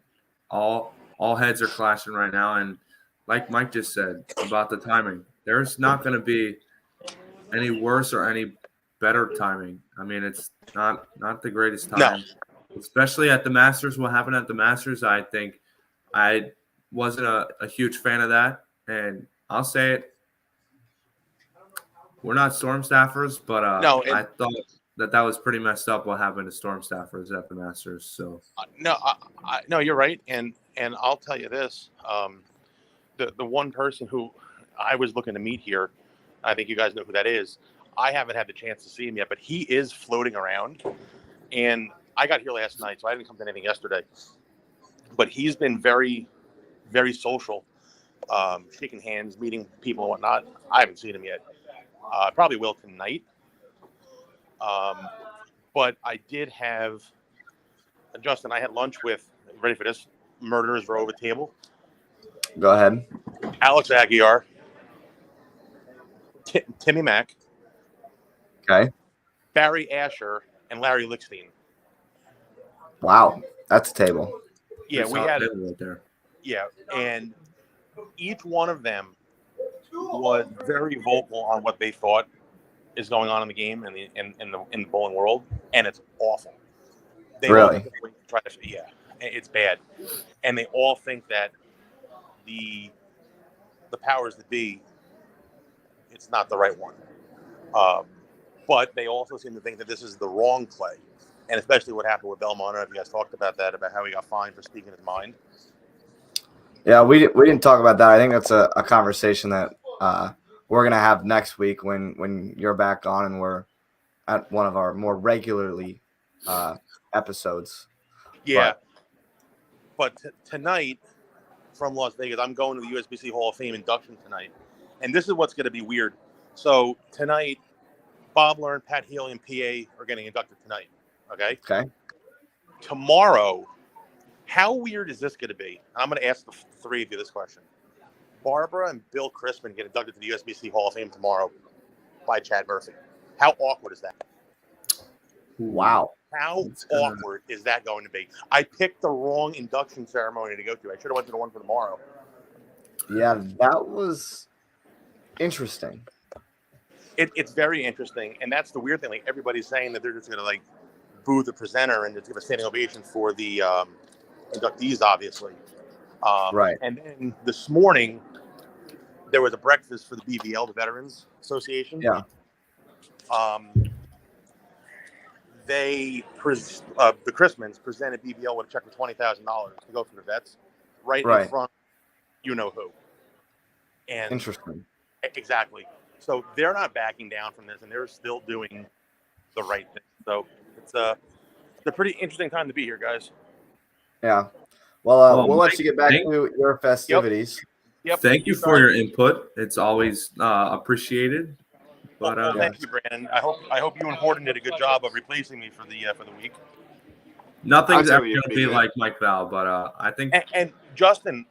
all heads are clashing right now. And like Mike just said about the timing, there's not going to be any worse or any better timing. I mean, it's not the greatest time. No. especially at the Masters. What happened at the Masters, I think I wasn't a huge fan of that. And I'll say it, we're not storm staffers, but No, I thought that was pretty messed up what happened to storm staffers at the Masters. So no, you're right, and I'll tell you this: the one person who I was looking to meet here, I think you guys know who that is. I haven't had the chance to see him yet, but he is floating around. And I got here last night, so I didn't come to anything yesterday. But he's been very, very social, shaking hands, meeting people and whatnot. I haven't seen him yet. Probably will tonight. But I did have Justin. I had lunch with, ready for this, murderers row over table. Go ahead. Alex Aguiar, Timmy Mack, Okay. Barry Asher, and Larry Lickstein. Wow, that's a table. Yeah, we had it right there. Yeah, and each one of them was very vocal on what they thought is going on in the game and in the bowling world, and it's awful. They Really? all try to, yeah, it's bad, and they all think that the powers that be, it's not the right one. But they also seem to think that this is the wrong play, and especially what happened with Belmont. I don't know if you guys talked about that, about how he got fined for speaking his mind. Yeah, we didn't talk about that. I think that's a conversation that we're gonna have next week when you're back on and we're at one of our more regularly episodes. Yeah, but tonight from Las Vegas, I'm going to the USBC Hall of Fame induction tonight, and this is what's going to be weird. So tonight, Bob Learn, Pat Healy, and PA are getting inducted tonight. Okay. Okay. Tomorrow, how weird is this going to be? I'm going to ask the three of you this question. Barbara and Bill Crispin get inducted to the USBC Hall of Fame tomorrow by Chad Murphy. How awkward is that? Wow. How awkward is that going to be? I picked the wrong induction ceremony to go to. I should have went to the one for tomorrow. Yeah, that was interesting. It's very interesting, and that's the weird thing. Like, everybody's saying that they're just going to like boo the presenter and just give a standing ovation for the inductees, obviously. Right. And then this morning, there was a breakfast for the BVL, the Veterans Association. Yeah. The Chrismans presented BVL with a check for $20,000 to go for the vets, right in front of you know who. And interesting. Exactly. So they're not backing down from this, and they're still doing the right thing. So it's a pretty interesting time to be here, guys. Yeah. Well, we'll let you get back to your festivities. Yep. Thank you for your input. It's always appreciated. But thank you, Brandon. I hope you and Horton did a good job of replacing me for the week. Nothing's ever going to be like Mike Val, but I think. And Justin,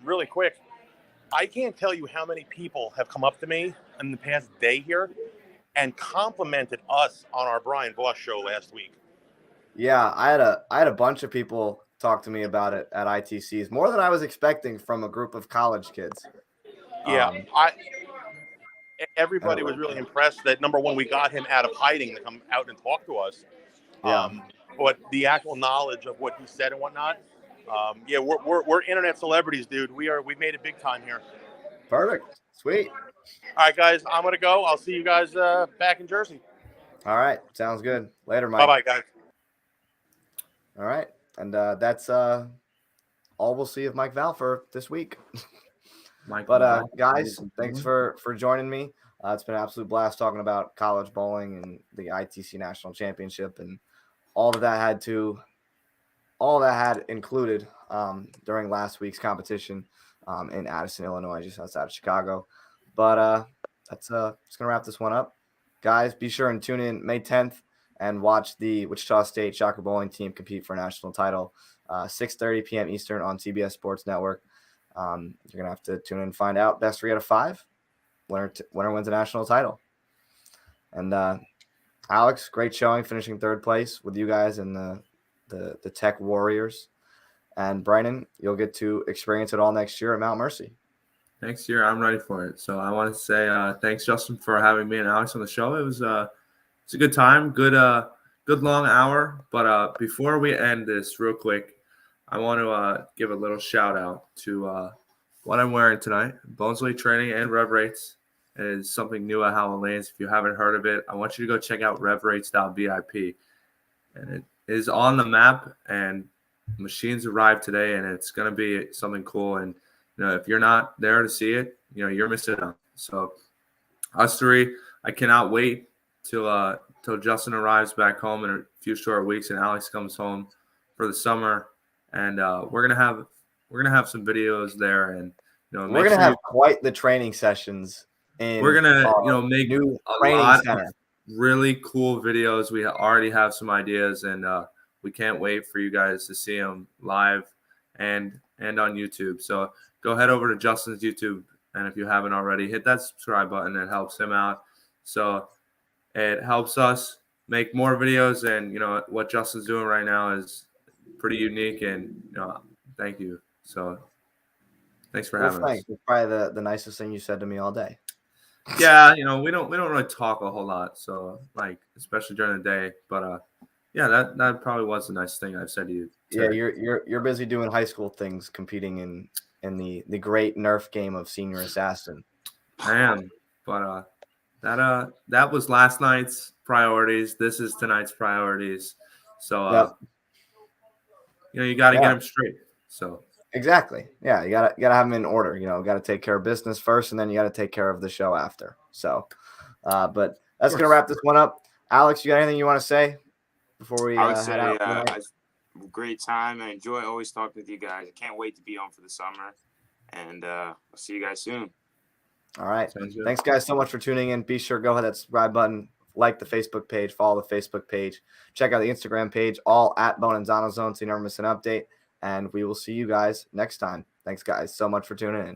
really quick, I can't tell you how many people have come up to me in the past day here and complimented us on our Brian Boss show last week. Yeah, I had a bunch of people talk to me about it at ITCs, more than I was expecting from a group of college kids. Yeah, everybody was really impressed that, number one, we got him out of hiding to come out and talk to us. Yeah. But the actual knowledge of what he said and whatnot, yeah, we're internet celebrities, dude. We made it big time here. Perfect. Sweet. All right, guys, I'm gonna go. I'll see you guys back in Jersey. All right, sounds good. Later, Mike. Bye, guys. All right, and that's all we'll see of Mike Val for this week. But guys, thanks for joining me. It's been an absolute blast talking about college bowling and the ITC National Championship and all that had included during last week's competition in Addison, Illinois, just outside of Chicago. But that's just gonna wrap this one up, guys. Be sure and tune in May 10th and watch the Wichita State Shocker Bowling team compete for a national title, 6:30 p.m. Eastern on CBS Sports Network. You're gonna have to tune in and find out. Best 3 out of 5. Winner wins a national title. And Alex, great showing, finishing 3rd place with you guys and the Tech Warriors. And Brandon, you'll get to experience it all next year at Mount Mercy. Next year, I'm ready for it. So I want to say thanks, Justin, for having me and Alex on the show. It was a good time, good good long hour. But before we end this real quick, I want to give a little shout out to what I'm wearing tonight. Bones Weight Training and Rev Rates. It is something new at Howell Lanes. If you haven't heard of it, I want you to go check out revrates.vip. And it is on the map, and machines arrived today, and it's going to be something cool. And if you're not there to see it, you're missing out. So us three, I cannot wait till Justin arrives back home in a few short weeks, and Alex comes home for the summer, and we're gonna have some videos there, and we're gonna have quite the training sessions. We're gonna make new a lot center. of really cool videos. We already have some ideas, and we can't wait for you guys to see them live and on YouTube. So go head over to Justin's YouTube, and if you haven't already, hit that subscribe button. It helps him out. So it helps us make more videos, and what Justin's doing right now is pretty unique, and thank you. So thanks for having us. It's probably the nicest thing you said to me all day. Yeah, we don't really talk a whole lot, so especially during the day. But yeah, that probably was the nicest thing I've said to you today. Yeah, you're busy doing high school things, competing in the great Nerf game of Senior Assassin. I am, but that was last night's priorities. This is tonight's priorities. So you got to get them straight. So. Exactly. Yeah, you gotta have them in order. Got to take care of business first, and then you got to take care of the show after. So, but that's gonna wrap this one up. Alex, you got anything you want to say before we head out? Great time. I enjoy always talking with you guys. I can't wait to be on for the summer, and I'll see you guys soon. All right. Thanks, guys, so much for tuning in. Be sure to go hit that subscribe button, like the Facebook page, follow the Facebook page, check out the Instagram page, all at Bohn N Zano Zone, so you never miss an update. And we will see you guys next time. Thanks, guys, so much for tuning in.